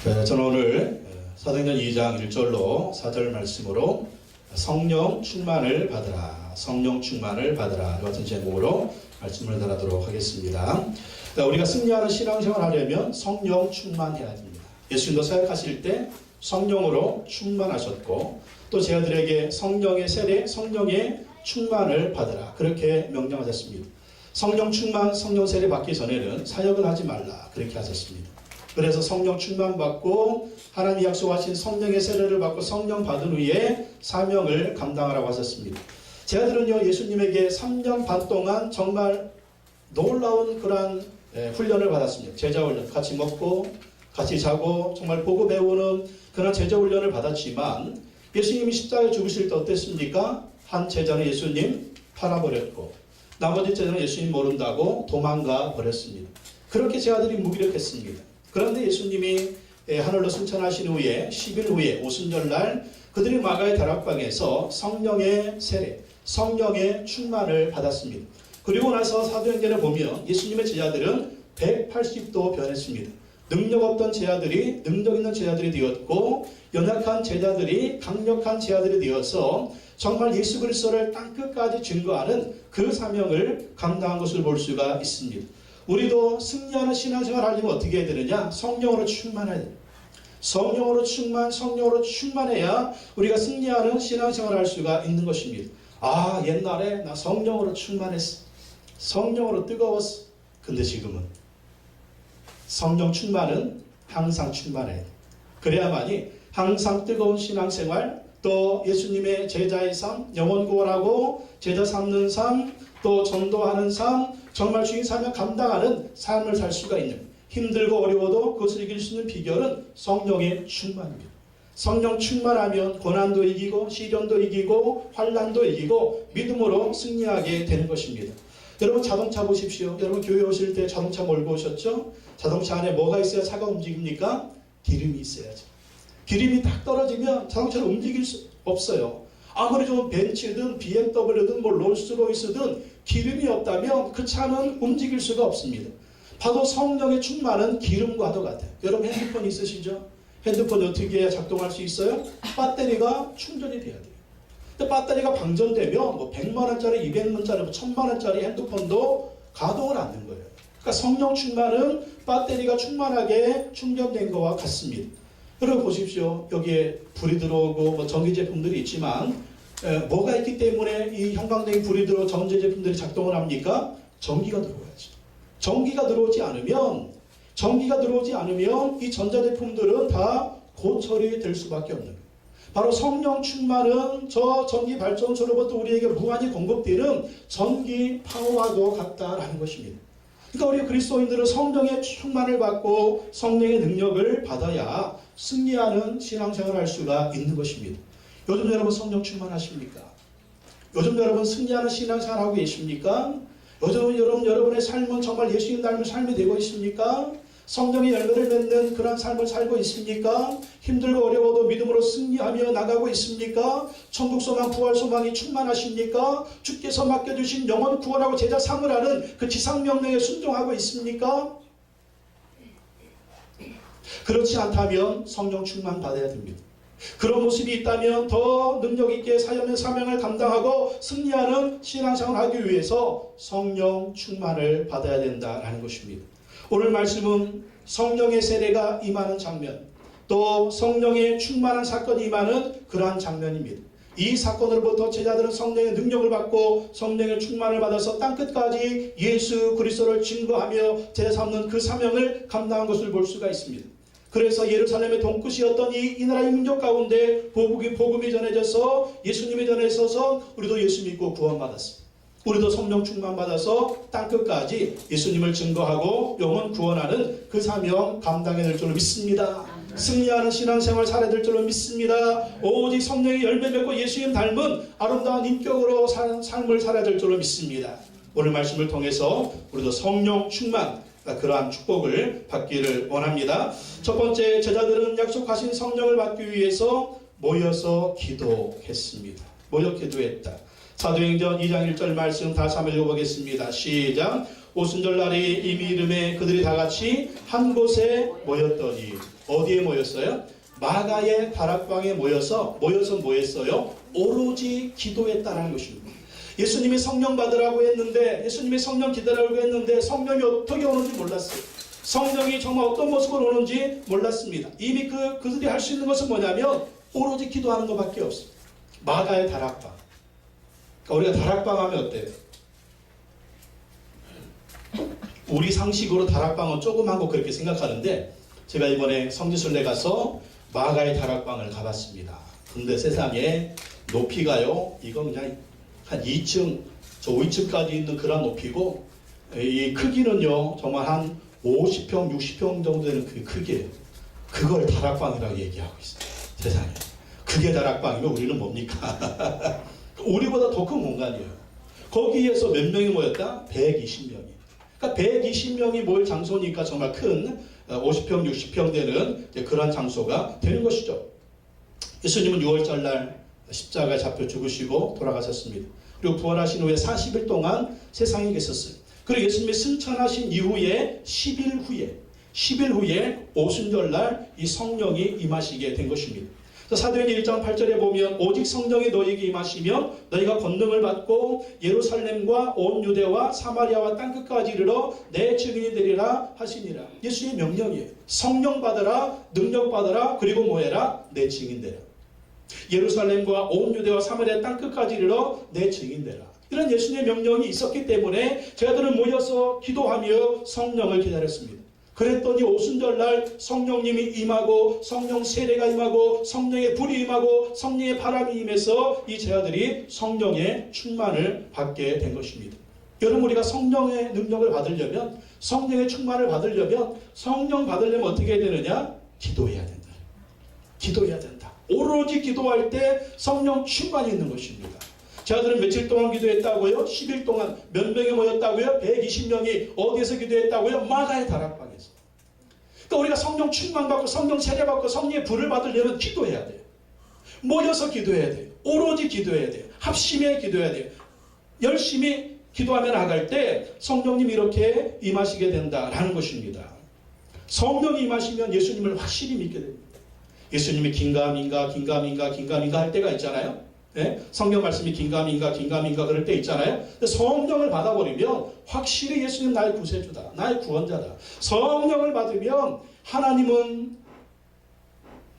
저는 오늘 사도행전 2장 1절로 4절 말씀으로 성령 충만을 받으라, 성령 충만을 받으라 같은 제목으로 말씀을 전하도록 하겠습니다. 우리가 승리하는 신앙생활을 하려면 성령 충만해야 됩니다. 예수님도 사역하실 때 성령으로 충만하셨고 또 제자들에게 성령의 세례, 성령의 충만을 받으라 그렇게 명령하셨습니다. 성령 충만, 성령 세례 받기 전에는 사역을 하지 말라 그렇게 하셨습니다. 그래서 성령 충만 받고 하나님이 약속하신 성령의 세례를 받고 성령 받은 후에 사명을 감당하라고 하셨습니다. 제자들은요 예수님에게 3년 반 동안 정말 놀라운 그러한 훈련을 받았습니다. 제자 훈련, 같이 먹고 같이 자고 정말 보고 배우는 그런 제자 훈련을 받았지만 예수님이 십자가에 죽으실 때 어땠습니까? 한 제자는 예수님 팔아버렸고 나머지 제자는 예수님 모른다고 도망가 버렸습니다. 그렇게 제자들이 무기력했습니다. 그런데 예수님이 하늘로 승천하신 후에 10일 후에 오순절날 그들이 마가의 다락방에서 성령의 세례, 성령의 충만을 받았습니다. 그리고 나서 사도행전에 보면 예수님의 제자들은 180도 변했습니다. 능력 없던 제자들이 능력 있는 제자들이 되었고 연약한 제자들이 강력한 제자들이 되어서 정말 예수 그리스도를 땅끝까지 증거하는 그 사명을 감당한 것을 볼 수가 있습니다. 우리도 승리하는 신앙생활을 하려면 어떻게 해야 되느냐? 성령으로 충만해야 돼요. 성령으로 충만해야 우리가 승리하는 신앙생활을 할 수가 있는 것입니다. 아, 옛날에 나 성령으로 충만했어. 성령으로 뜨거웠어. 근데 지금은 성령 충만은 항상 충만해야 돼. 그래야만이 항상 뜨거운 신앙생활, 또 예수님의 제자의 삶, 영혼 구원하고 제자 삼는 삶, 또 전도하는 삶, 정말 주인 사명 감당하는 삶을 살 수가 있는, 힘들고 어려워도 그것을 이길 수 있는 비결은 성령의 충만입니다. 성령 충만하면 고난도 이기고 시련도 이기고 환난도 이기고 믿음으로 승리하게 되는 것입니다. 여러분 자동차 보십시오. 여러분 교회 오실 때 자동차 몰고 오셨죠? 자동차 안에 뭐가 있어야 차가 움직입니까? 기름이 있어야죠. 기름이 딱 떨어지면 자동차를 움직일 수 없어요. 아무리 좋은 벤츠든 BMW든 롤스로이스든 기름이 없다면 그 차는 움직일 수가 없습니다. 바로 성령의 충만은 기름과도 같아요. 여러분 핸드폰 있으시죠? 핸드폰이 어떻게 해야 작동할 수 있어요? 배터리가 충전이 돼야 돼요. 근데 배터리가 방전되면 뭐 100만원짜리, 200만원짜리, 1000만원짜리 핸드폰도 가동을 안 하는 거예요. 그러니까 성령 충만은 배터리가 충만하게 충전된 것과 같습니다. 여러분 보십시오. 여기에 불이 들어오고 뭐 전기 제품들이 있지만 뭐가 있기 때문에 이 형광등이 불이 들어 전기 제품들이 작동을 합니까? 전기가 들어와야죠. 전기가 들어오지 않으면 이 전자제품들은 다 고철이 될 수밖에 없는 거예요. 바로 성령 충만은 저 전기 발전소로부터 우리에게 무한히 공급되는 전기 파워와도 같다라는 것입니다. 그러니까 우리 그리스도인들은 성령의 충만을 받고 성령의 능력을 받아야 승리하는 신앙생활을 할 수가 있는 것입니다. 요즘 여러분 성령 충만하십니까? 요즘 여러분 승리하는 신앙생활 하고 계십니까? 요즘 여러분의 삶은 정말 예수님 닮은 삶이 되고 있습니까? 성령의 열매를 맺는 그런 삶을 살고 있습니까? 힘들고 어려워도 믿음으로 승리하며 나가고 있습니까? 천국 소망, 부활 소망이 충만하십니까? 주께서 맡겨주신 영혼 구원하고 제자 삼으라는 그 지상 명령에 순종하고 있습니까? 그렇지 않다면 성령 충만 받아야 됩니다. 그런 모습이 있다면 더 능력 있게 사명을 감당하고 승리하는 신앙생활을 하기 위해서 성령 충만을 받아야 된다는 것입니다. 오늘 말씀은 성령의 세례가 임하는 장면, 또 성령의 충만한 사건이 임하는 그러한 장면입니다. 이 사건으로부터 제자들은 성령의 능력을 받고 성령의 충만을 받아서 땅끝까지 예수 그리스도를 증거하며 제자 삼는 그 사명을 감당한 것을 볼 수가 있습니다. 그래서 예루살렘의 동끝이었던 이 나라의 민족 가운데 복음이 전해져서 예수님이 전해져서 우리도 예수 믿고 구원받았습니다. 우리도 성령 충만 받아서 땅끝까지 예수님을 증거하고 영혼 구원하는 그 사명 감당해야 될 줄로 믿습니다. 승리하는 신앙생활 살아야 될 줄로 믿습니다. 오직 성령의 열매 맺고 예수님 닮은 아름다운 인격으로 사는 삶을 살아야 될 줄로 믿습니다. 오늘 말씀을 통해서 우리도 성령 충만 그러한 축복을 받기를 원합니다. 첫 번째, 제자들은 약속하신 성령을 받기 위해서 모여서 기도했습니다. 모여 기도했다. 사도행전 2장 1절 말씀 다시 한번 읽어보겠습니다. 시작. 오순절날이 이미 이름에 그들이 다 같이 한 곳에 모였더니 어디에 모였어요? 마가의 다락방에 모여서 뭐 했어요? 오로지 기도했다라는 것입니다. 예수님이 성령 받으라고 했는데 예수님이 성령 기다리라고 했는데 성령이 어떻게 오는지 몰랐어요. 성령이 정말 어떤 모습으로 오는지 몰랐습니다. 이미 그들이 할 수 있는 것은 뭐냐면 오로지 기도하는 것밖에 없어요. 마가의 다락방. 그러니까 우리가 다락방 하면 어때요? 우리 상식으로 다락방은 조그만 거 그렇게 생각하는데 제가 이번에 성지순례 가서 마가의 다락방을 가봤습니다. 근데 세상에 높이가요, 이건 그냥 한 2층, 저 2층까지 있는 그런 높이고, 이 크기는요, 정말 한 50평, 60평 정도 되는 그 크기예요. 그걸 다락방이라고 얘기하고 있어요. 세상에. 그게 다락방이면 우리는 뭡니까? 우리보다 더 큰 공간이에요. 거기에서 몇 명이 모였다? 120명이. 그러니까 120명이 모일 장소니까 정말 큰 50평, 60평 되는 그런 장소가 되는 것이죠. 예수님은 6월절 날 십자가에 잡혀 죽으시고 돌아가셨습니다. 그리고 부활하신 후에 40일 동안 세상에 계셨어요. 그리고 예수님이 승천하신 이후에 10일 후에 오순절 날 이 성령이 임하시게 된 것입니다. 사도행전 1장 8절에 보면 오직 성령이 너희에게 임하시면 너희가 권능을 받고 예루살렘과 온 유대와 사마리아와 땅끝까지 이르러 내 증인이 되리라 하시니라. 예수의 명령이에요. 성령 받으라, 능력 받으라, 그리고 뭐 해라? 내 증인 되라. 예루살렘과 온 유대와 사마리아 땅끝까지 이르러 내 증인 되라. 이런 예수님의 명령이 있었기 때문에 저희들은 모여서 기도하며 성령을 기다렸습니다. 그랬더니 오순절날 성령님이 임하고 성령 세례가 임하고 성령의 불이 임하고 성령의 바람이 임해서 이 제자들이 성령의 충만을 받게 된 것입니다. 여러분, 우리가 성령의 능력을 받으려면, 성령의 충만을 받으려면, 성령 받으려면 어떻게 해야 되느냐? 기도해야 된다. 기도해야 된다. 오로지 기도할 때 성령 충만이 있는 것입니다. 제자들은 며칠 동안 기도했다고요? 10일 동안. 몇 명이 모였다고요? 120명이. 어디에서 기도했다고요? 마가의 다락방에서. 그러니까 우리가 성령 충만받고 성령 세례받고 성령의 불을 받으려면 기도해야 돼요. 모여서 기도해야 돼요. 오로지 기도해야 돼요. 합심해 기도해야 돼요. 열심히 기도하며 나갈 때 성령님이 이렇게 임하시게 된다라는 것입니다. 성령이 임하시면 예수님을 확실히 믿게 됩니다. 예수님이 긴가민가 할 때가 있잖아요. 네? 성경 말씀이 긴가민가 그럴 때 있잖아요. 성령을 받아버리면 확실히 예수님 나의 구세주다, 나의 구원자다. 성령을 받으면 하나님은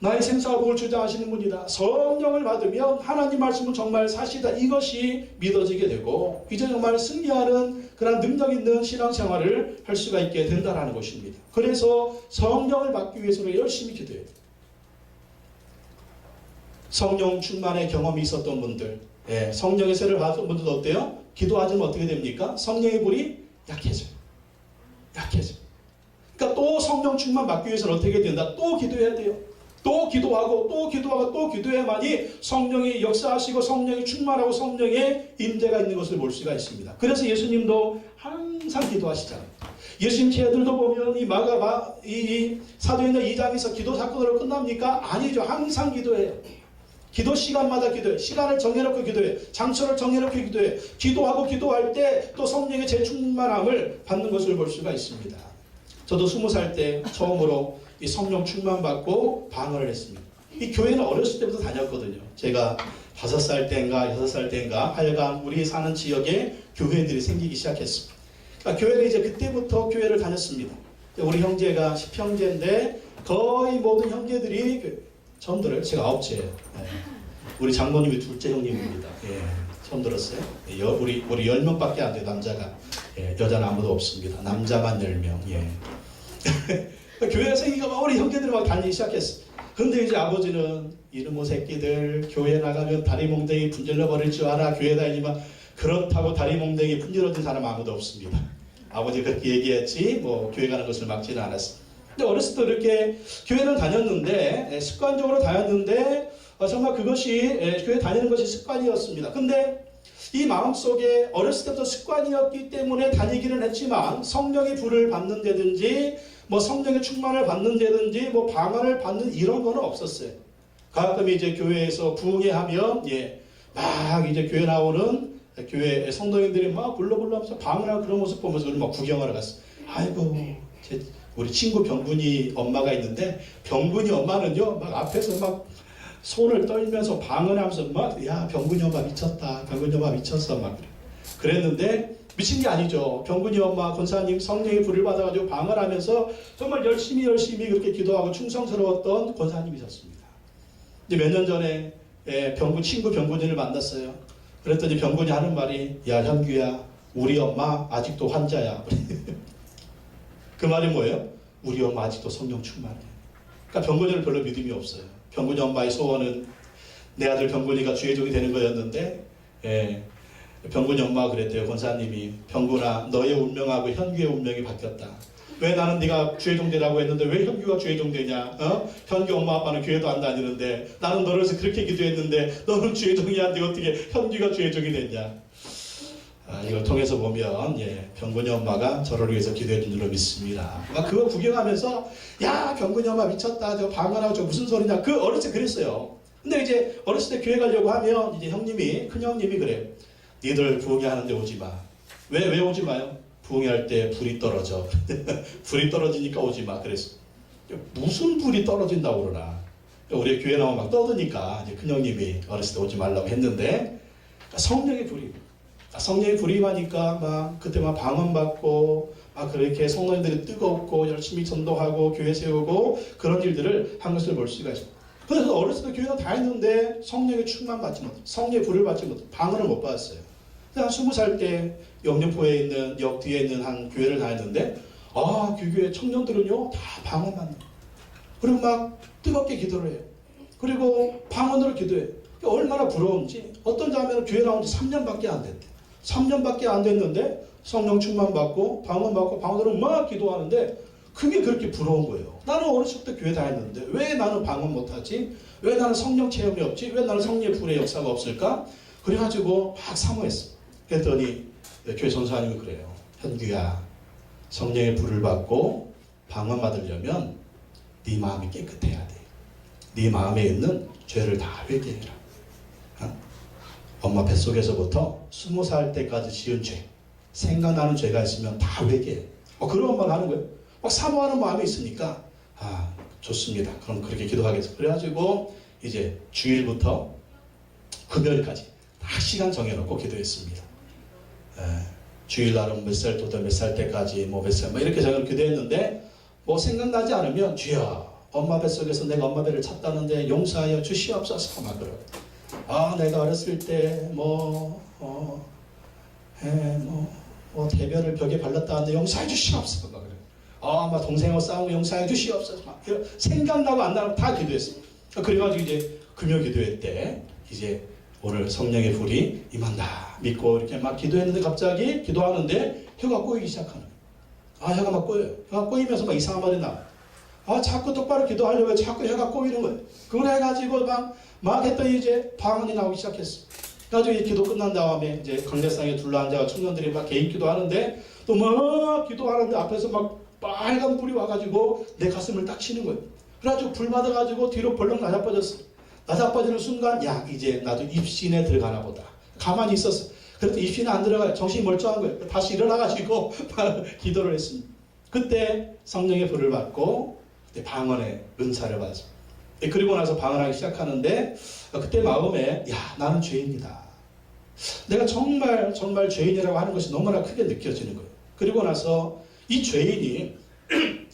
나의 생사와 복을 주장하시는 분이다. 성령을 받으면 하나님 말씀은 정말 사실이다. 이것이 믿어지게 되고 이제 정말 승리하는 그런 능력 있는 신앙생활을 할 수가 있게 된다는 것입니다. 그래서 성령을 받기 위해서는 열심히 기도해야 돼요. 성령 충만의 경험이 있었던 분들, 성령의 세례를 받은 분들도 어때요? 기도하지면 어떻게 됩니까? 성령의 불이 약해져요. 그러니까 또 성령 충만 받기 위해서는 어떻게 된다? 또 기도해야 돼요. 또 기도하고 기도해야만이 성령이 역사하시고 성령이 충만하고 성령의 임재가 있는 것을 볼 수가 있습니다. 그래서 예수님도 항상 기도하시잖아요. 예수님 제자들도 보면 이 사도행전 2장에서 기도 사건으로 끝납니까? 아니죠. 항상 기도해요. 기도 시간마다 기도해. 시간을 정해놓고 기도해. 장소를 정해놓고 기도해. 기도하고 기도할 때 또 성령의 재충만함을 받는 것을 볼 수가 있습니다. 저도 20살 때 처음으로 이 성령 충만 받고 방언을 했습니다. 이 교회는 어렸을 때부터 다녔거든요. 제가 5살 때인가 6살 때인가 하여간 우리 사는 지역에 교회들이 생기기 시작했습니다. 그러니까 교회를 이제 그때부터 교회를 다녔습니다. 우리 형제가 10형제인데 거의 모든 형제들이 처음 들어요. 제가 9째예요. 우리 장모님이 둘째 형님입니다. 처음 들었어요. 우리 10명밖에 안 돼요. 남자가. 여자는 아무도 없습니다. 남자만 10명. 교회 생기가 우리 형제들이 막 다니기 시작했어. 그런데 이제 아버지는 이놈의 새끼들 교회 나가면 다리 몽댕이 분질러 버릴 줄 알아. 교회 다니지만 그렇다고 다리 몽댕이 분질러진 사람 아무도 없습니다. 아버지 그렇게 얘기했지 뭐 교회 가는 것을 막지는 않았어. 근데 어렸을 때 이렇게 교회는 다녔는데 습관적으로 다녔는데 정말 그것이 교회 다니는 것이 습관이었습니다. 근데 이 마음속에 어렸을 때부터 습관이었기 때문에 다니기는 했지만 성령의 불을 받는다든지 뭐 성령의 충만을 받는다든지 뭐 방언을 받는 이런 거는 없었어요. 가끔 이제 교회에서 부흥회 하면 막 이제 교회 나오는 교회 성도님들이 막 불러불러하면서 방언하고 그런 모습 보면서 우리 막 구경하러 갔어. 아이고, 우리 친구 병군이 엄마가 있는데 병군이 엄마는요 막 앞에서 막 손을 떨면서 방언하면서 막 야 병군이 엄마 미쳤다, 병군이 엄마 미쳤어 막 그랬는데 미친 게 아니죠. 병군이 엄마 권사님 성령의 불을 받아가지고 방언하면서 정말 열심히 그렇게 기도하고 충성스러웠던 권사님이셨습니다. 이제 몇 년 전에 병군 친구 병군이를 만났어요. 그랬더니 병군이 하는 말이 야 현규야 우리 엄마 아직도 환자야. 그 말이 뭐예요? 우리 엄마 아직도 성령 충만해. 그러니까 병군이를 별로 믿음이 없어요. 병군이 엄마의 소원은 내 아들 병군이가 주의종이 되는 거였는데 병군이 엄마가 그랬대요. 권사님이 병군아 너의 운명하고 현규의 운명이 바뀌었다. 왜 나는 네가 주의종 되라고 했는데 왜 현규가 주의종 되냐? 현규 엄마 아빠는 교회도 안 다니는데 나는 너를 위해서 그렇게 기도했는데 너는 주의종이 안 돼 어떻게 현규가 주의종이 됐냐? 이걸 통해서 보면 병군이 엄마가 저를 위해서 기도해 준 줄로 믿습니다. 막 그거 구경하면서 야 병군이 엄마 미쳤다 저 방언하고 저 무슨 소리냐 그 어렸을 때 그랬어요. 근데 이제 어렸을 때 교회 가려고 하면 이제 형님이 큰 형님이 그래 니들 부흥회 하는데 오지 마. 왜 오지 마요? 부흥회 할 때 불이 떨어져. 불이 떨어지니까 오지 마. 그랬어. 무슨 불이 떨어진다고 그러나. 우리 교회 나오면 막 떠드니까 이제 큰 형님이 어렸을 때 오지 말라고 했는데 성령의 불이. 성령의 불이 임하니까 막 그때 막 방언 받고 막 그렇게 성도님들이 뜨겁고 열심히 전도하고 교회 세우고 그런 일들을 한 것을 볼 수가 있습니다. 그래서 어렸을 때 교회가 다 했는데 성령의 충만 받지 못해, 성령의 불을 받지 못해, 방언을 못 받았어요. 한 20살 때 영등포에 있는 역 뒤에 있는 한 교회를 다녔는데 그 교회 청년들은요 다 방언 받는 거예요. 그리고 막 뜨겁게 기도를 해요. 그리고 방언으로 기도해요. 얼마나 부러운지 어떤 자매는 교회 나온 지 3년밖에 안 됐대. 3년밖에 안 됐는데 성령 충만 받고 방언 받고 방언으로 막 기도하는데 그게 그렇게 부러운 거예요. 나는 어렸을 때 교회 다녔는데 왜 나는 방언 못하지? 왜 나는 성령 체험이 없지? 왜 나는 성령의 불의 역사가 없을까? 그래가지고 막 사모했어. 그랬더니 교회 선사님이 그래요. 현규야 성령의 불을 받고 방언 받으려면 네 마음이 깨끗해야 돼. 네 마음에 있는 죄를 다 회개해라. 엄마 뱃속에서부터 20살 때까지 지은 죄, 생각나는 죄가 있으면 다 회개해. 그런 말 하는 거예요. 막 사모하는 마음이 있으니까 좋습니다. 그럼 그렇게 기도하겠어. 그래가지고 이제 주일부터 금요일까지 딱 시간 정해놓고 기도했습니다. 주일날은 몇 살부터 몇 살 때까지 몇 살 이렇게 정해놓고 기도했는데 생각나지 않으면 주여 엄마 뱃속에서 내가 엄마 배를 찾다는데 용서하여 주시옵소서 막 그러고 내가 어렸을 때 대변을 벽에 발랐다는데 용서해 주시옵소서 막 그래. 막 동생하고 싸우고 용서해 주시옵소서 막 생각나고 안 나고 다 기도했어요. 그래가지고 이제 금요 기도회 때 이제 오늘 성령의 불이 임한다 믿고 이렇게 막 기도했는데 갑자기 기도하는데 혀가 꼬이기 시작하는 거예요. 혀가 막 꼬여요. 혀가 꼬이면서 막 이상한 말이 나와요. 자꾸 똑바로 기도하려고 자꾸 혀가 꼬이는 거예요. 그걸 해가지고 막 했더니 이제 방언이 나오기 시작했어. 그래가지고 이 기도 끝난 다음에 이제 강대상에 둘러앉아 청년들이 막 개인 기도하는데 또 막 기도하는데 앞에서 막 빨간 불이 와가지고 내 가슴을 딱 치는 거예요. 그래가지고 불 받아가지고 뒤로 벌렁 낮아빠졌어. 낮아빠지는 순간 이제 나도 입신에 들어가나 보다. 가만히 있었어. 그래도 입신에 안 들어가요. 정신이 멀쩡한 거예요. 다시 일어나가지고 기도를 했습니다. 그때 성령의 불을 받고 그때 방언의 은사를 받았습니다. 그리고 나서 방언하기 시작하는데 그때 마음에 나는 죄인이다. 내가 정말 죄인이라고 하는 것이 너무나 크게 느껴지는 거예요. 그리고 나서 이 죄인이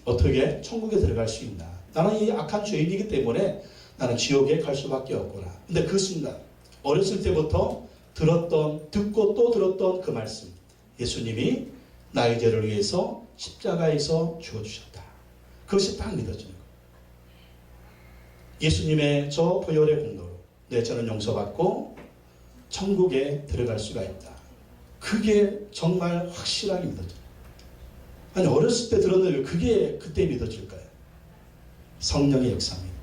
어떻게 천국에 들어갈 수 있나. 나는 이 악한 죄인이기 때문에 나는 지옥에 갈 수밖에 없구나. 근데 그 순간 어렸을 때부터 듣고 또 들었던 그 말씀. 예수님이 나의 죄를 위해서 십자가에서 죽어주셨다. 그것이 딱 믿어지는 거예요. 예수님의 저 보혈의 공로로 내 죄는 용서받고 천국에 들어갈 수가 있다. 그게 정말 확실하게 믿어져요. 아니 어렸을 때 들었는데 왜 그게 그때 믿어질까요? 성령의 역사입니다.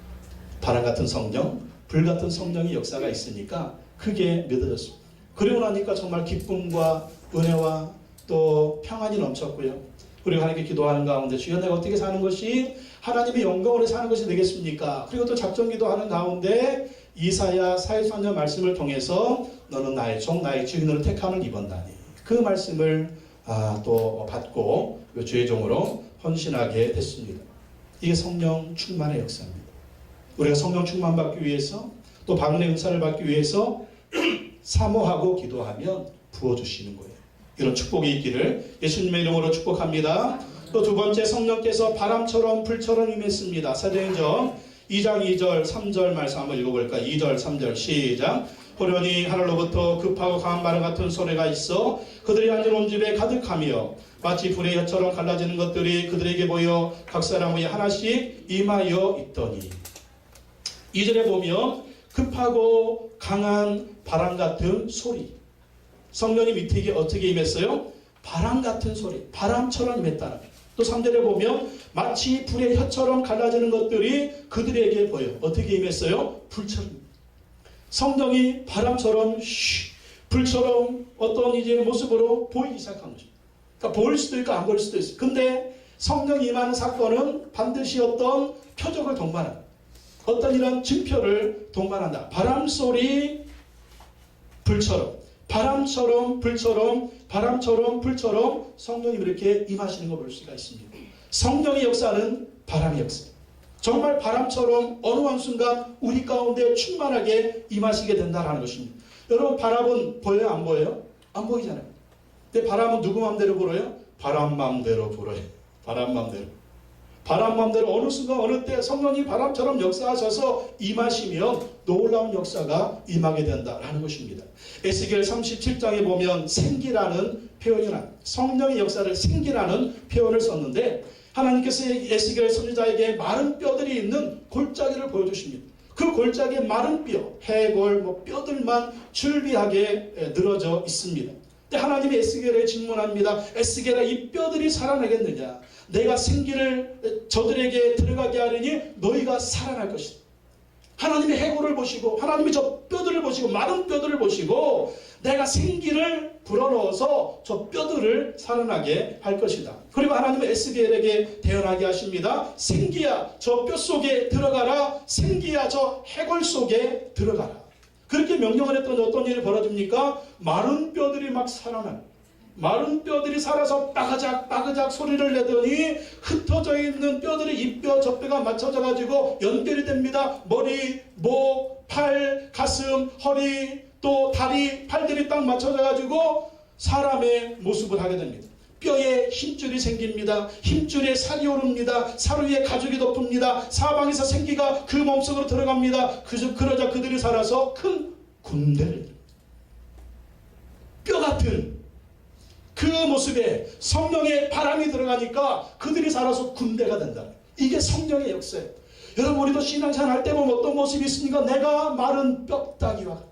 바람 같은 성령, 불 같은 성령의 역사가 있으니까 그게 믿어졌습니다. 그리고 나니까 정말 기쁨과 은혜와 또 평안이 넘쳤고요. 그리고 하나님께 기도하는 가운데 주여 내가 어떻게 사는 것이 하나님의 영광으로 사는 것이 되겠습니까? 그리고 또 작정기도 하는 가운데 이사야 44년 말씀을 통해서 너는 나의 종 나의 증인으로 택함을 입었다니 그 말씀을 또 받고 주의 종으로 헌신하게 됐습니다. 이게 성령 충만의 역사입니다. 우리가 성령 충만 받기 위해서 또 방언의 은사를 받기 위해서 사모하고 기도하면 부어주시는 거예요. 이런 축복이 있기를 예수님의 이름으로 축복합니다. 또 두 번째, 성령께서 바람처럼 불처럼 임했습니다. 사도행전 2장 2절 3절 말씀 한번 읽어볼까요? 2절 3절 시작. 호련히 하늘로부터 급하고 강한 바람 같은 소리가 있어 그들이 앉은 온 집에 가득하며 마치 불의 혀처럼 갈라지는 것들이 그들에게 보여 각 사람의 하나씩 임하여 있더니 2절에 보면 급하고 강한 바람 같은 소리, 성령이 밑에 어떻게 임했어요? 바람 같은 소리, 바람처럼 임했다는 거예요. 또 3절에 보면 마치 불의 혀처럼 갈라지는 것들이 그들에게 보여 어떻게 임했어요? 불처럼. 성령이 바람처럼 불처럼 어떤 이제 모습으로 보이기 시작한 거죠. 그러니까 보일 수도 있고 안 보일 수도 있어요. 근데 성령이 임하는 사건은 반드시 어떤 표적을 동반한다. 어떤 이런 증표를 동반한다. 바람소리 불처럼, 바람처럼 불처럼, 바람처럼 불처럼 성령이 이렇게 임하시는 걸 볼 수가 있습니다. 성령의 역사는 바람의 역사. 정말 바람처럼 어느 한순간 우리 가운데 충만하게 임하시게 된다는 것입니다. 여러분, 바람은 보여요? 안 보여요? 안 보이잖아요. 근데 바람은 누구 마음대로 불어요? 바람 마음대로 불어요. 바람 마음대로. 바람 마음대로 어느 순간 어느 때 성령이 바람처럼 역사하셔서 임하시면 놀라운 역사가 임하게 된다라는 것입니다. 에스겔 37장에 보면 생기라는 표현이 나와요. 성령의 역사를 생기라는 표현을 썼는데 하나님께서 에스겔 선지자에게 마른 뼈들이 있는 골짜기를 보여주십니다. 그 골짜기에 마른 뼈, 해골, 뼈들만 줄비하게 늘어져 있습니다. 근데 하나님이 에스겔에 질문합니다. 에스겔아, 이 뼈들이 살아나겠느냐? 내가 생기를 저들에게 들어가게 하려니 너희가 살아날 것이다. 하나님의 해골을 보시고 하나님이 저 뼈들을 보시고 마른 뼈들을 보시고 내가 생기를 불어넣어서 저 뼈들을 살아나게 할 것이다. 그리고 하나님은 에스겔에게 대언하게 하십니다. 생기야, 저 뼈 속에 들어가라. 생기야, 저 해골 속에 들어가라. 그렇게 명령을 했더니 어떤 일이 벌어집니까? 마른 뼈들이 막 살아나요. 마른 뼈들이 살아서 빠그작 빠그작 소리를 내더니 흩어져 있는 뼈들이 이 뼈 저 뼈가 맞춰져 가지고 연결이 됩니다. 머리, 목, 팔, 가슴, 허리, 또 다리, 팔들이 딱 맞춰져 가지고 사람의 모습을 하게 됩니다. 뼈에 힘줄이 생깁니다. 힘줄에 살이 오릅니다. 살 위에 가죽이 덮습니다. 사방에서 생기가 그 몸속으로 들어갑니다. 그러자 그들이 살아서 큰 군대를, 뼈 같은 그 모습에 성령의 바람이 들어가니까 그들이 살아서 군대가 된다. 이게 성령의 역사예요. 여러분, 우리도 신앙생활 할 때 보면 어떤 모습이 있습니까? 내가 마른 뼈다귀와 같아.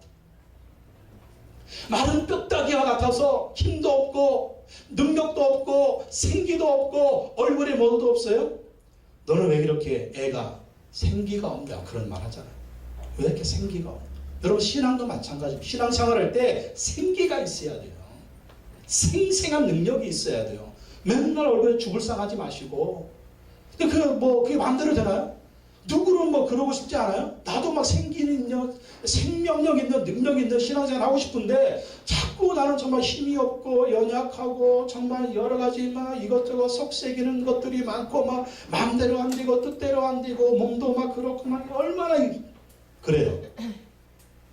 마른 뼈다귀와 같아서 힘도 없고 능력도 없고 생기도 없고 얼굴에 뭐도 없어요? 너는 왜 이렇게 애가 생기가 없냐? 그런 말 하잖아요. 왜 이렇게 생기가 없냐? 여러분, 신앙도 마찬가지입니다. 신앙생활할 때 생기가 있어야 돼요. 생생한 능력이 있어야 돼요. 맨날 얼굴에 죽을 상하지 마시고. 근데 그게 마음대로 되나요? 누구는 그러고 싶지 않아요? 나도 막 생명력 있는 능력 있는 신앙생활 하고 싶은데 자꾸 나는 정말 힘이 없고 연약하고 정말 여러 가지 이것저것 속색이는 것들이 많고 마음대로 안 되고 뜻대로 안 되고 몸도 그렇고 얼마나 그래요.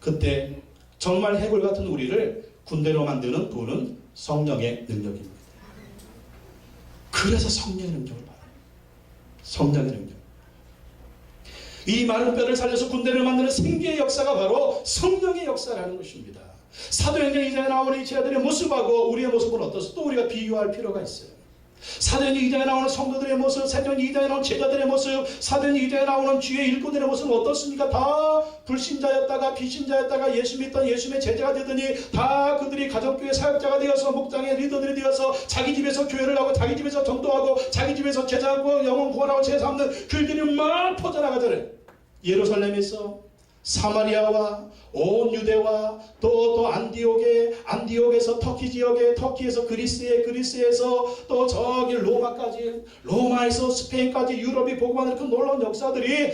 그때 정말 해골 같은 우리를 군대로 만드는 분은 성령의 능력입니다. 그래서 성령의 능력을 받아요. 성령의 능력. 이 마른 뼈를 살려서 군대를 만드는 생기의 역사가 바로 성령의 역사라는 것입니다. 사도행전 2장에 나오는 이 제자들의 모습하고 우리의 모습은 어떻소? 또 우리가 비교할 필요가 있어요. 사도행전 2장에 나오는 성도들의 모습, 사도행전 2장에 나오는 제자들의 모습, 사도행전 2장에 나오는 주의 일꾼들의 모습은 어떻습니까? 다 불신자였다가 비신자였다가 예수 믿던 예수님의 제자가 되더니 다 그들이 가족교회 사역자가 되어서 목장의 리더들이 되어서 자기 집에서 교회를 하고 자기 집에서 전도하고 자기 집에서 제자하고 영혼 구원하고 제사 없는 글들이 막 퍼져나가잖아요. 예루살렘에서 사마리아와 온 유대와 또 안디옥에서 터키 지역에, 터키에서 그리스에서 또 저기 로마까지, 로마에서 스페인까지 유럽이 복음하는 그 놀라운 역사들이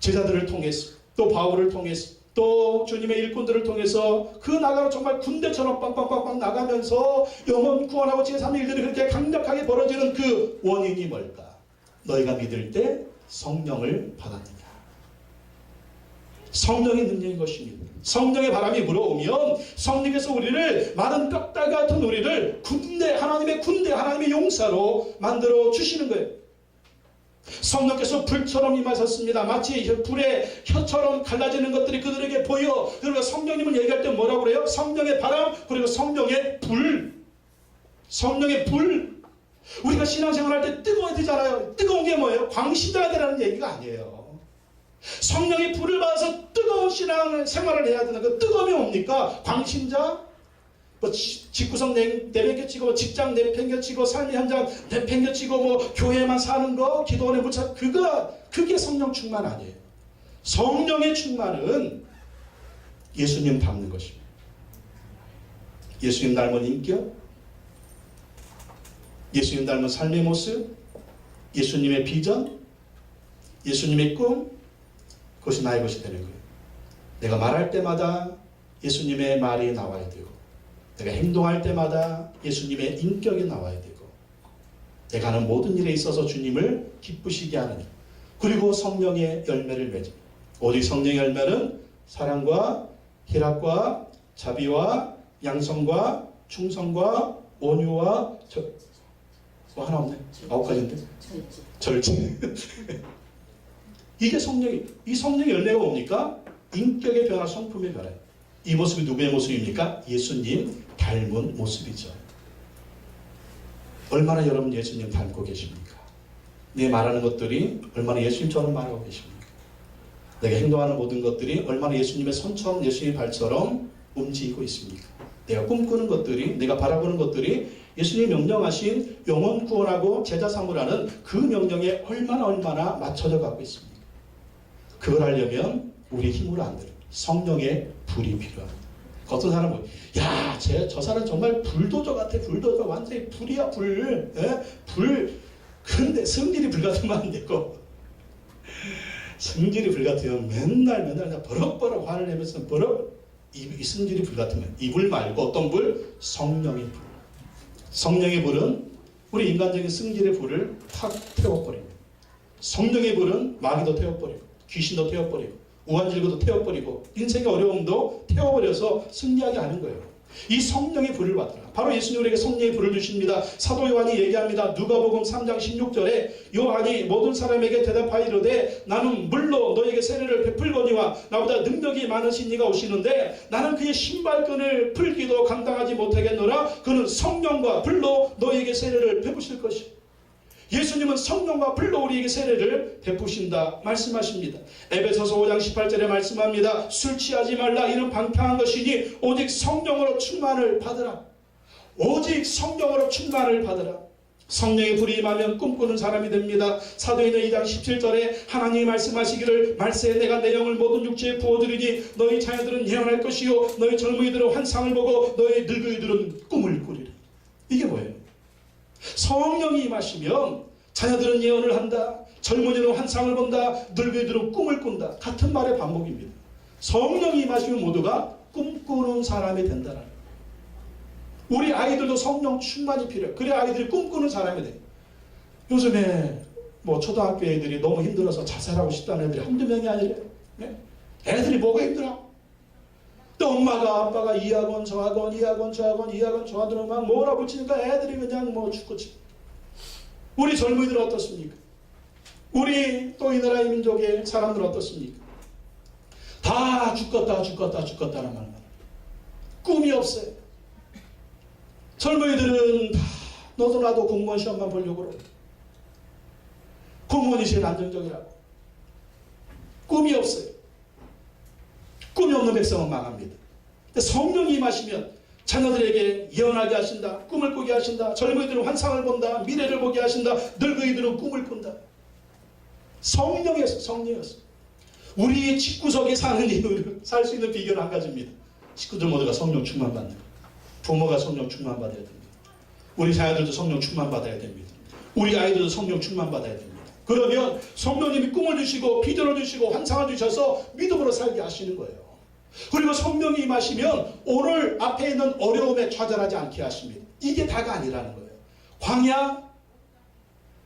제자들을 통해서 또 바울을 통해서 또 주님의 일꾼들을 통해서 그 나라로 정말 군대처럼 빵빵빵빵 나가면서 영혼 구원하고 제3의 일들이 그렇게 강력하게 벌어지는 그 원인이 뭘까? 너희가 믿을 때 성령을 받았느냐. 성령의 능력인 것입니다. 성령의 바람이 불어오면 성령께서 우리를 마른 뼈다귀 같은 우리를 군대, 하나님의 군대, 하나님의 용사로 만들어 주시는 거예요. 성령께서 불처럼 임하셨습니다. 마치 불의 혀처럼 갈라지는 것들이 그들에게 보여. 그러니까 성령님을 얘기할 때 뭐라고 그래요? 성령의 바람, 그리고 성령의 불. 성령의 불. 우리가 신앙생활 할 때 뜨거워야 되잖아요. 뜨거운 게 뭐예요? 광시자가 되라는 얘기가 아니에요. 성령의 불을 받아서 뜨거운 신앙생활을 해야 되는 그 뜨거움이 뭡니까? 광신자? 뭐 집구석 내팽개치고 직장 내팽개치고 삶의 현장 내팽개치고 뭐 교회만 사는 거 기도원에 묻혀 그게 성령 충만 아니에요. 성령의 충만은 예수님 닮는 것입니다. 예수님 닮은 인격, 예수님 닮은 삶의 모습, 예수님의 비전, 예수님의 꿈, 그것이 나의 것이 되는 거예요. 내가 말할 때마다 예수님의 말이 나와야 되고, 내가 행동할 때마다 예수님의 인격이 나와야 되고, 내가 하는 모든 일에 있어서 주님을 기쁘시게 하는 일, 그리고 성령의 열매를 맺음. 오직 성령의 열매는 사랑과 희락과 자비와 양성과 충성과 온유와 뭐 하나 없네. 9가지인데 절제. 이게 성령이, 이 성령의 열매가 뭡니까? 인격의 변화, 성품의 변화. 이 모습이 누구의 모습입니까? 예수님 닮은 모습이죠. 얼마나 여러분 예수님 닮고 계십니까? 내 말하는 것들이 얼마나 예수님처럼 말하고 계십니까? 내가 행동하는 모든 것들이 얼마나 예수님의 손처럼, 예수님의 발처럼 움직이고 있습니까? 내가 꿈꾸는 것들이, 내가 바라보는 것들이 예수님이 명령하신 영혼 구원하고 제자 삼으라는 그 명령에 얼마나 맞춰져 가고 있습니까? 그걸 하려면 우리 힘으로 안 돼요. 성령의 불이 필요합니다. 어떤 사람은 야, 저 사람 정말 불도저 같아. 불도저 완전히 불이야 불. 예? 불. 그런데 성질이 불 같으면 안 되고 성질이 불 같으면 맨날 버럭버럭 화를 내면서 이 성질이 불 같으면 이 불 말고 어떤 불? 성령의 불. 성령의 불은 우리 인간적인 성질의 불을 탁 태워버립니다. 성령의 불은 마귀도 태워버리고 귀신도 태워버리고 우환질고도 태워버리고 인생의 어려움도 태워버려서 승리하게 하는 거예요. 이 성령의 불을 받으라. 바로 예수님 우리에게 성령의 불을 주십니다. 사도 요한이 얘기합니다. 누가복음 3장 16절에 요한이 모든 사람에게 대답하이르되 나는 물로 너에게 세례를 베풀거니와 나보다 능력이 많으신 이가 오시는데 나는 그의 신발끈을 풀기도 감당하지 못하겠노라. 그는 성령과 불로 너에게 세례를 베푸실 것이다. 예수님은 성령과 불로 우리에게 세례를 베푸신다 말씀하십니다. 에베소서 5장 18절에 말씀합니다. 술 취하지 말라. 이는 방탕한 것이니 오직 성령으로 충만을 받으라. 오직 성령으로 충만을 받으라. 성령의 불이 임하면 꿈꾸는 사람이 됩니다. 사도행전 2장 17절에 하나님이 말씀하시기를 말세에 내가 내 영을 모든 육체에 부어드리니 너희 자녀들은 예언할 것이요 너희 젊은이들은 환상을 보고 너희 늙은이들은 꿈을 꾸리라. 이게 뭐예요? 성령이 임하시면 자녀들은 예언을 한다. 젊은이들은 환상을 본다. 늙은이들은 꿈을 꾼다. 같은 말의 반복입니다. 성령이 임하시면 모두가 꿈꾸는 사람이 된다는 거예요. 우리 아이들도 성령 충만이 필요해요. 그래야 아이들이 꿈꾸는 사람이 돼요. 요즘에 뭐 초등학교 애들이 너무 힘들어서 자살하고 싶다는 애들이 한두 명이 아니래요. 네? 애들이 뭐가 힘들어? 또 엄마가 아빠가 이 학원 저 학원 이 학원 저 학원 이 학원 저 학원 막 몰아붙이니까 애들이 그냥 뭐 죽고 치고. 우리 젊은이들은 어떻습니까? 우리 또 이 나라 이 민족의 사람들은 어떻습니까? 다 죽겠다는 말만. 꿈이 없어요. 젊은이들은 다 너도 나도 공무원 시험만 보려고 그러고 공무원이 제일 안정적이라고. 꿈이 없어요. 꿈이 없는 백성은 망합니다. 성령이 임하시면 자녀들에게 예언하게 하신다. 꿈을 꾸게 하신다. 젊은이들은 환상을 본다. 미래를 보게 하신다. 늙은이들은 꿈을 꾼다. 성령이었어. 우리 집구석에 사는 이유를 살 수 있는 비결은 한 가지입니다. 식구들 모두가 성령 충만 받는 거예요. 부모가 성령 충만 받아야 됩니다. 우리 자녀들도 성령 충만 받아야 됩니다. 우리 아이들도 성령 충만 받아야 됩니다. 그러면 성령님이 꿈을 주시고 비전을 주시고 환상을 주셔서 믿음으로 살게 하시는 거예요. 그리고 성령이 임하시면 오늘 앞에 있는 어려움에 좌절하지 않게 하십니다. 이게 다가 아니라는 거예요. 광야,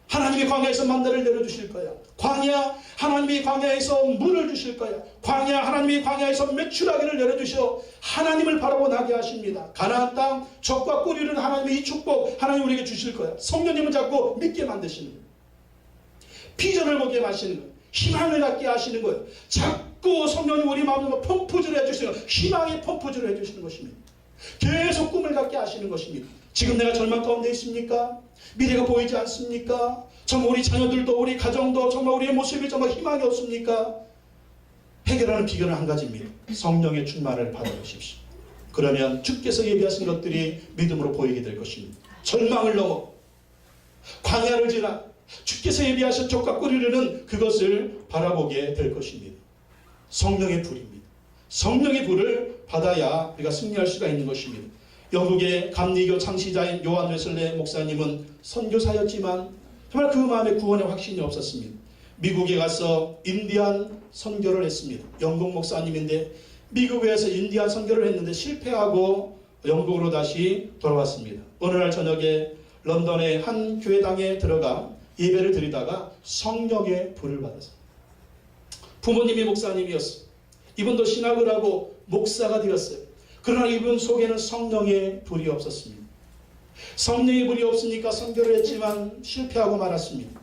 하나님이 광야에서 만나를 내려주실 거야. 광야, 하나님이 광야에서 물을 주실 거야. 광야, 하나님이 광야에서 메추라기를 내려주셔 하나님을 바라보 나게 하십니다. 가나안 땅 적과 꿀이는 하나님의 이 축복 하나님 우리에게 주실 거야. 성령님을 자꾸 믿게 만드시는 거예요. 비전을 보게 하시는 거예요. 희망을 갖게 하시는 거예요. 자꾸 성령님 우리 마음으로 펌프질을 해주시는 거예요. 희망의 펌프질을 해주시는 것입니다. 계속 꿈을 갖게 하시는 것입니다. 지금 내가 절망 가운데 있습니까? 미래가 보이지 않습니까? 정말 우리 자녀들도 우리 가정도 정말 우리의 모습이 정말 희망이 없습니까? 해결하는 비결은 한 가지입니다. 성령의 충만을 받아보십시오. 그러면 주께서 예비하신 것들이 믿음으로 보이게 될 것입니다. 절망을 넘어 광야를 지나 주께서 예비하신 족과 꿀이르는 그것을 바라보게 될 것입니다. 성령의 불입니다. 성령의 불을 받아야 우리가 승리할 수가 있는 것입니다. 영국의 감리교 창시자인 요한 웨슬레 목사님은 선교사였지만 정말 그 마음에 구원의 확신이 없었습니다. 미국에 가서 인디안 선교를 했습니다. 영국 목사님인데 미국에 가서 인디안 선교를 했는데 실패하고 영국으로 다시 돌아왔습니다. 어느 날 저녁에 런던의 한 교회당에 들어가 예배를 드리다가 성령의 불을 받았습니다. 부모님이 목사님이었어요. 이분도 신학을 하고 목사가 되었어요. 그러나 이분 속에는 성령의 불이 없었습니다. 성령의 불이 없으니까 선교를 했지만 실패하고 말았습니다.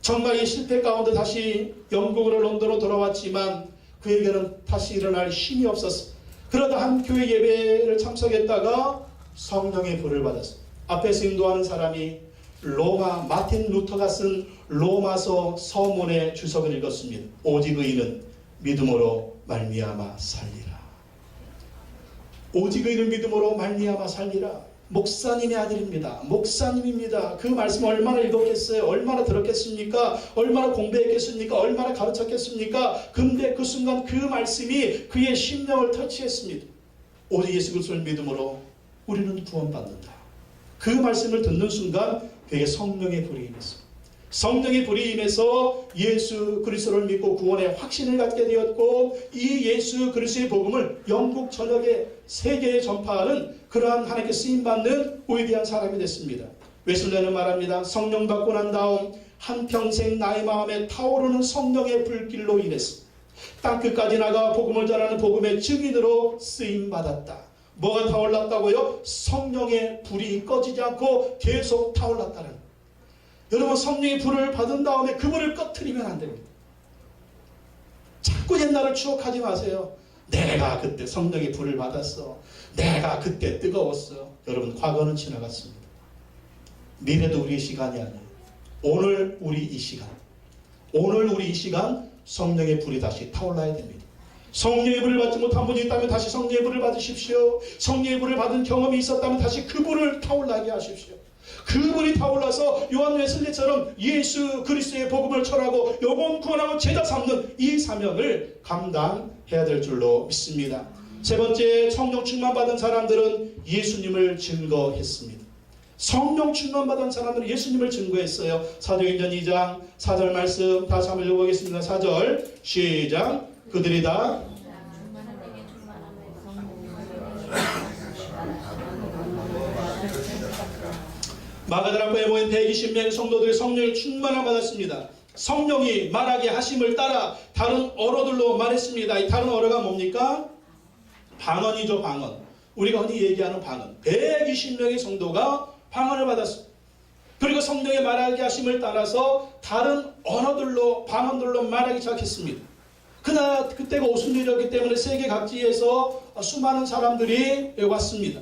정말 이 실패 가운데 다시 영국으로 런던으로 돌아왔지만 그에게는 다시 일어날 힘이 없었어요. 그러다 한 교회 예배를 참석했다가 성령의 불을 받았어요. 앞에서 인도하는 사람이 로마 마틴 루터가 쓴 로마서 서문의 주석을 읽었습니다. 오직 의인은 믿음으로 말미암아 살리라. 오직 의인은 믿음으로 말미암아 살리라. 목사님의 아들입니다. 목사님입니다. 그 말씀 얼마나 읽었겠어요? 얼마나 들었겠습니까? 얼마나 공부했겠습니까? 얼마나 가르쳤겠습니까? 근데 그 순간 그 말씀이 그의 심령을 터치했습니다. 오직 예수 그리스도를 믿음으로 우리는 구원받는다. 그 말씀을 듣는 순간 그에게 성령의 불이 임했습니다. 성령의 불이 임해서 예수 그리스도를 믿고 구원의 확신을 갖게 되었고 이 예수 그리스도의 복음을 영국 전역에 세계에 전파하는 그러한 하나님께 쓰임받는 위대한 사람이 됐습니다. 웨슬레는 말합니다. 성령 받고 난 다음 한평생 나의 마음에 타오르는 성령의 불길로 인해서 땅끝까지 나가 복음을 전하는 복음의 증인으로 쓰임받았다. 뭐가 타올랐다고요? 성령의 불이 꺼지지 않고 계속 타올랐다는 거예요. 여러분 성령의 불을 받은 다음에 그 불을 꺼트리면 안 됩니다. 자꾸 옛날을 추억하지 마세요. 내가 그때 성령의 불을 받았어. 내가 그때 뜨거웠어. 여러분 과거는 지나갔습니다. 미래도 우리의 시간이 아니에요. 오늘 우리 이 시간. 오늘 우리 이 시간 성령의 불이 다시 타올라야 됩니다. 성령의 불을 받지 못한 분이 있다면 다시 성령의 불을 받으십시오. 성령의 불을 받은 경험이 있었다면 다시 그 불을 타올라게 하십시오. 그 불이 타올라서 요한 웨슬리처럼 예수 그리스도의 복음을 전하고 영혼 구원하고 제자 삼는 이 사명을 감당해야 될 줄로 믿습니다. 세 번째, 성령 충만 받은 사람들은 예수님을 증거했습니다. 성령 충만 받은 사람들은 예수님을 증거했어요. 사도행전 2장 4절 말씀 다시 한번 읽어보겠습니다. 4절 시작. 그들이 다 마가다락방에 모인 120명의 성도들이 성령의 충만함을 받았습니다. 성령이 말하게 하심을 따라 다른 언어들로 말했습니다. 이 다른 언어가 뭡니까? 방언이죠. 방언. 우리가 흔히 얘기하는 방언. 120명의 성도가 방언을 받았습니다. 그리고 성령의 말하게 하심을 따라서 다른 언어들로 방언들로 말하기 시작했습니다. 그때가 오순절이었기 때문에 세계 각지에서 수많은 사람들이 왔습니다.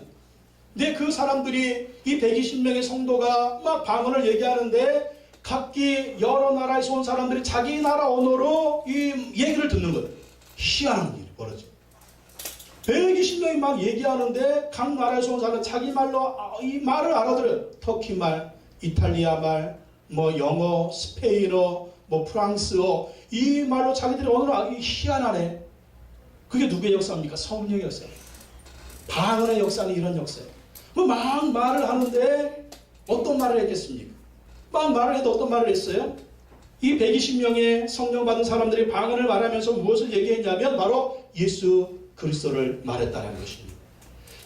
근데 그 사람들이 이 120명의 성도가 막 방언을 얘기하는데 각기 여러 나라에서 온 사람들이 자기 나라 언어로 이 얘기를 듣는 거예요. 희한한 일이 벌어져. 120명이 막 얘기하는데 각 나라에서 온 사람은 자기 말로 이 말을 알아들어요. 터키 말, 이탈리아 말, 뭐 영어, 스페인어, 뭐 프랑스어 이 말로 자기들이 언어를 희한하네. 그게 누구의 역사입니까? 성령의 역사예요. 방언의 역사는 이런 역사예요. 막 말을 하는데 어떤 말을 했겠습니까? 막 말을 해도 어떤 말을 했어요? 이 120명의 성령 받은 사람들이 방언을 말하면서 무엇을 얘기했냐면 바로 예수 그리스도를 말했다는 것입니다.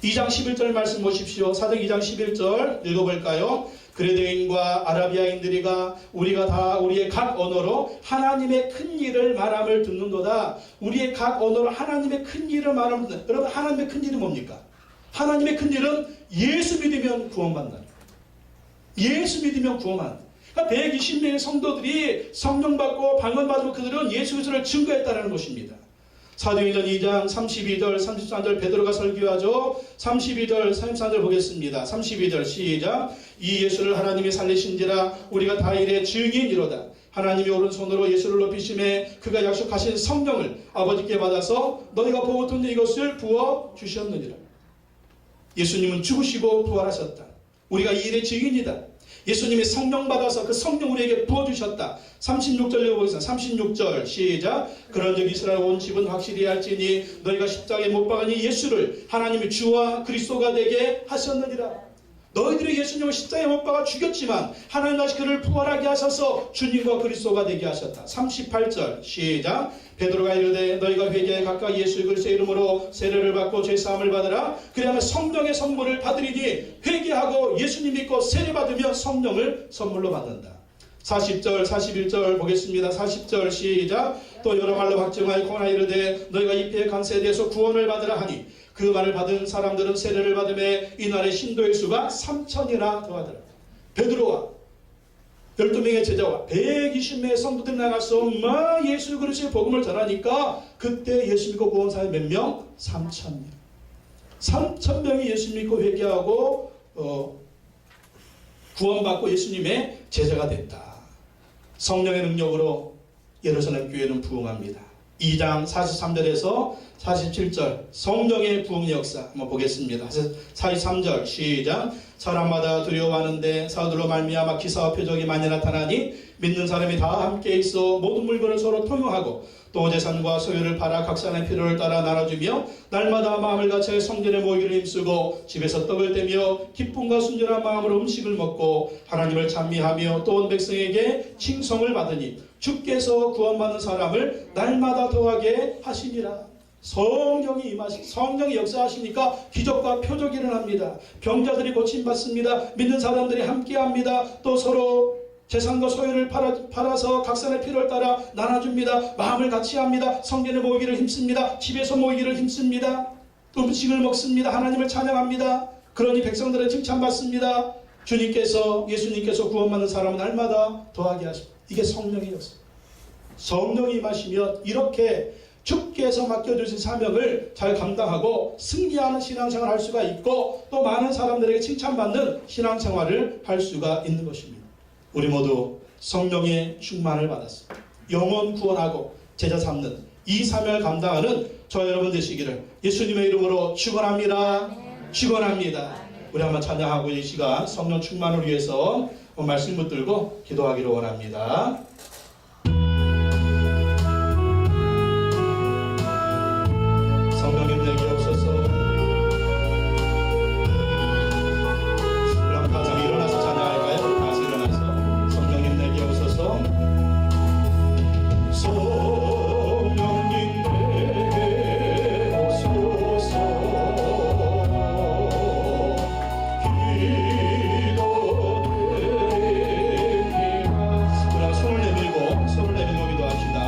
2장 11절 말씀 보십시오. 사도행 2장 11절 읽어볼까요? 그레데인과 아라비아인들이가 우리가 다 우리의 각 언어로 하나님의 큰 일을 말함을 듣는도다. 우리의 각 언어로 하나님의 큰 일을 말함을 듣는다. 여러분, 하나님의 큰 일은 뭡니까? 하나님의 큰 일은 예수 믿으면 구원받는다. 예수 믿으면 구원한다. 그러니까 120명의 성도들이 성령 받고 방언 받고 그들은 예수 그리스도를 증거했다는 것입니다. 사도행전 2장 32절 33절 베드로가 설교하죠. 32절 33절 보겠습니다. 32절 시작. 이 예수를 하나님이 살리신지라 우리가 다 이래 증인이로다. 하나님이 오른손으로 예수를 높이심에 그가 약속하신 성령을 아버지께 받아서 너희가 보고 듣는 이것을 부어주셨느니라. 예수님은 죽으시고 부활하셨다. 우리가 이 일의 증인이다. 예수님이 성령 받아서 그 성령 우리에게 부어주셨다. 36절 읽어보겠습니다. 36절 시작. 그런즉 이스라엘 온 집은 확실히 할지니 너희가 십자가에 못 박으니 예수를 하나님이 주와 그리스도가 되게 하셨느니라. 너희들이 예수님을 십자가에 못 박아 죽였지만 하나님 다시 그를 부활하게 하셔서 주님과 그리스도가 되게 하셨다. 38절 시작. 베드로가 이르되 너희가 회개에 각각 예수 그리스도의 이름으로 세례를 받고 죄사함을 받으라. 그래야만 성령의 선물을 받으리니 회개하고 예수님 믿고 세례 받으면 성령을 선물로 받는다. 40절 41절 보겠습니다. 40절 시작. 또 여러 말로 확증하였거나 이르되 너희가 이 피의 간세에 대해서 구원을 받으라 하니 그 말을 받은 사람들은 세례를 받음에 이날의 신도의 수가 3,000이나 더하더라. 베드로와 12명의 제자와 120명의 성도들이 나가서 예수 그리스도의 복음을 전하니까 그때 예수 믿고 구원 사람 몇 명? 3,000명. 3,000명이 예수 믿고 회개하고 구원받고 예수님의 제자가 됐다. 성령의 능력으로 예루살렘 교회는 부흥합니다. 2장 43절에서 47절 성령의 부흥 역사 한번 보겠습니다. 43절 시작. 사람마다 두려워하는데 사도들로 말미암아 기사와 표적이 많이 나타나니 믿는 사람이 다 함께 있어 모든 물건을 서로 통용하고 또 재산과 소유를 팔아 각 사람의 필요를 따라 나눠주며 날마다 마음을 같이 성전에 모이기를 힘쓰고 집에서 떡을 떼며 기쁨과 순전한 마음으로 음식을 먹고 하나님을 찬미하며 또 온 백성에게 칭송을 받으니 주께서 구원받는 사람을 날마다 더하게 하시니라. 성령이 임하시, 성령이 역사하시니까 기적과 표적이 일어납니다. 병자들이 고침받습니다. 믿는 사람들이 함께합니다. 또 서로 재산과 소유를 팔아서 각 사람의 필요를 따라 나눠줍니다. 마음을 같이 합니다. 성전에 모이기를 힘씁니다. 집에서 모이기를 힘씁니다. 또 음식을 먹습니다. 하나님을 찬양합니다. 그러니 백성들은 칭찬받습니다. 주님께서 예수님께서 구원받는 사람은 날마다 더하게 하십니다. 이게 성령의 역사. 성령이 임하시면 이렇게 주께서 맡겨주신 사명을 잘 감당하고 승리하는 신앙생활을 할 수가 있고 또 많은 사람들에게 칭찬받는 신앙생활을 할 수가 있는 것입니다. 우리 모두 성령의 충만을 받았습니다. 영혼 구원하고 제자 삼는 이 사명을 감당하는 저 여러분 되시기를 예수님의 이름으로 축원합니다. 축원합니다. 우리 한번 찬양하고 이 시간 성령 충만을 위해서 말씀 붙들고 기도하기를 원합니다. 성령님 내게 없어서 그럼 다 같이 일어나서 찬양할까요? 다 같이 일어나서 성령님 내게 없어서 성령님 내게 없어서 기도드립니다. 손을 내밀고 기도합시다.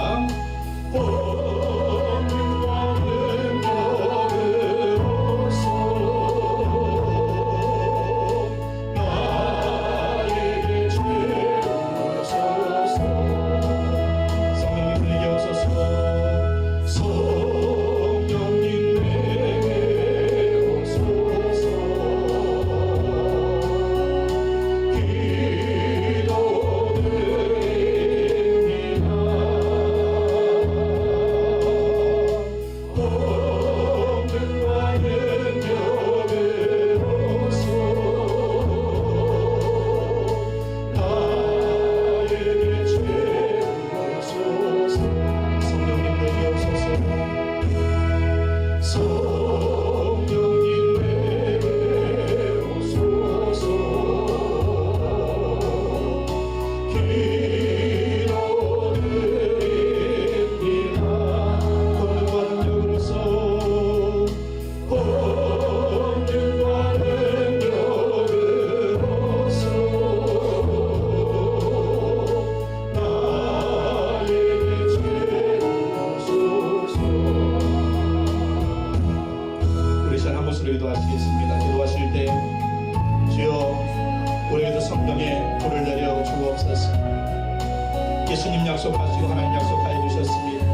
예수님 약속하시고 하나님 약속하여 주셨습니다.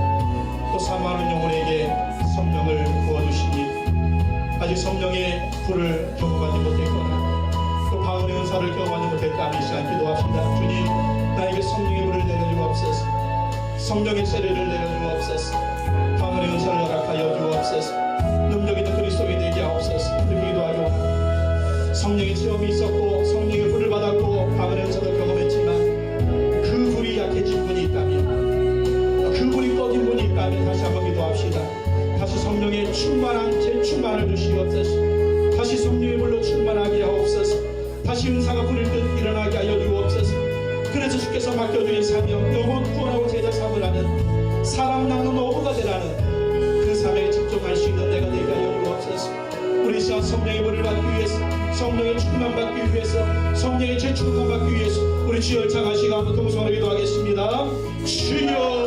또 사모하는 영혼에게 성령을 부어주시니 아직 성령의 불을 경험하지 못했거나 또 방언의 은사를 경험하지 못했다면 이 시간 기도합시다. 주님, 나에게 성령의 불을 내려주옵소서. 성령의 세례를 내려주옵소서. 방언의 은사를 허락하여 주옵소서. 능력있는 그리스도인이 되게 하옵소서. 그렇게 기도하여 성령의 체험이 있었고 성령의 불을 받았고 방언의 은사도 경험했지만 그 불이 약해진 분이 있다면, 그 불이 꺼진 분이 있다면 다시 한번 기도합시다. 다시 성령의 충만한 재충만을 주시옵소서. 다시 성령의 불로 충만하게 하옵소서. 다시 은사가 불을 듯 일어나게 하여 주옵소서. 그래서 주께서 맡겨주신 사명, 영혼 구원하고 제자 삼으라는 사람 낳는 어부가 되라는 그 사명에 집중할 수 있는 내가 되게 하여 주옵소서. 우리 시간 성령의 불을 받기 위해서, 성령의 충만 받기 위해서, 성령의 재충만 받기 위해서 우리 주여 창하시고 한번 동성으로 기도하겠습니다. 주여